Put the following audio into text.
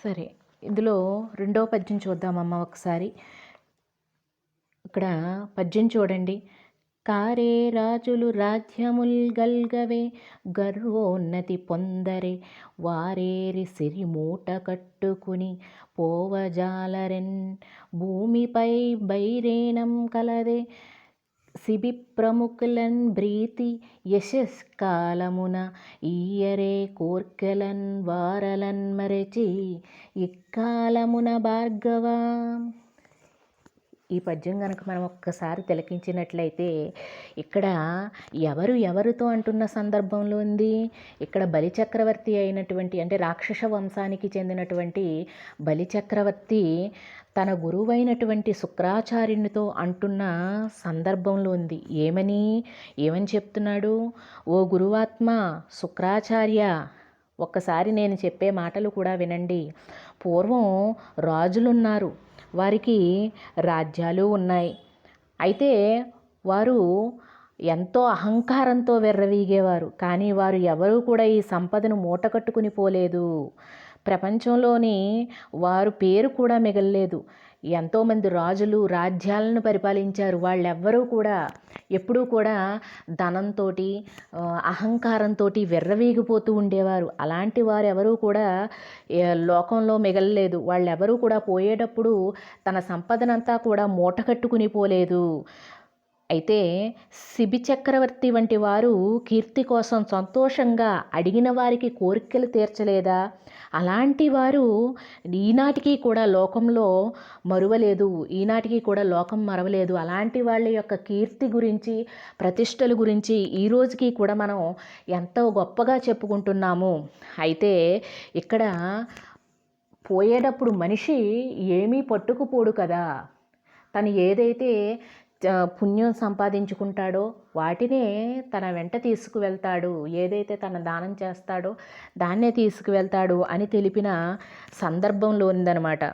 సరే. ఇందులో రెండో పద్యం చూద్దామమ్మా ఒకసారి. ఇక్కడ పద్యం చూడండి. కారే రాజులు రాజ్యముల్ గల్గవే గర్వోన్నతి పొందరే వారేరి సిరి మూట కట్టుకుని పోవజాలరెన్ భూమిపై బైరేణం కలదే సిబి ప్రముఖులన్ బ్రీతి యశస్కాలమున ఈయరే కోర్కెలన్ వారలన్ మరచి ఇక్కాలమున భార్గవా. ఈ పద్యం కనుక మనం ఒక్కసారి తిలకించినట్లయితే ఇక్కడ ఎవరితో అంటున్న సందర్భంలో ఉంది. ఇక్కడ బలిచక్రవర్తి అయినటువంటి అంటే రాక్షస వంశానికి చెందినటువంటి బలిచక్రవర్తి తన గురువైనటువంటి శుక్రాచార్యునితో అంటున్న సందర్భంలో ఉంది. ఏమని చెప్తున్నాడు? ఓ గురువాత్మ శుక్రాచార్య, ఒక్కసారి నేను చెప్పే మాటలు కూడా వినండి. పూర్వం రాజులున్నారు, వారికి రాజ్యాలు ఉన్నాయి. అయితే వారు ఎంతో అహంకారంతో వెర్రవీగేవారు. కానీ వారు ఎవరూ కూడా ఈ సంపదను మూటకట్టుకుని పోలేదు. ప్రపంచంలోని వారు పేరు కూడా మిగలలేదు. ఎంతోమంది రాజులు రాజ్యాలను పరిపాలించారు. వాళ్ళెవ్వరూ కూడా ఎప్పుడూ కూడా ధనంతో అహంకారంతో వెర్రవీగిపోతూ ఉండేవారు. అలాంటి వారు ఎవరూ కూడా లోకంలో మిగలలేదు. వాళ్ళెవరూ కూడా పోయేటప్పుడు తన సంపదనంతా కూడా మూట కట్టుకుని పోలేదు. అయితే శిబి చక్రవర్తి వంటి వారు కీర్తి కోసం సంతోషంగా అడిగిన వారికి కోరికలు తీర్చలేదా? అలాంటి వారు ఈనాటికి కూడా లోకంలో మరువలేదు. ఈనాటికి కూడా లోకం మరవలేదు. అలాంటి వాళ్ళ యొక్క కీర్తి గురించి, ప్రతిష్టల గురించి ఈ రోజుకి కూడా మనం ఎంతో గొప్పగా చెప్పుకుంటున్నాము. అయితే ఇక్కడ పోయేటప్పుడు మనిషి ఏమీ పట్టుకుపోడు కదా. తను ఏదైతే పుణ్యం సంపాదించుకుంటాడో వాటినే తన వెంట తీసుకువెళ్తాడు. ఏదైతే తన దానం చేస్తాడో దాన్నే తీసుకువెళ్తాడు అని తెలిపిన సందర్భంలో ఉందన్నమాట.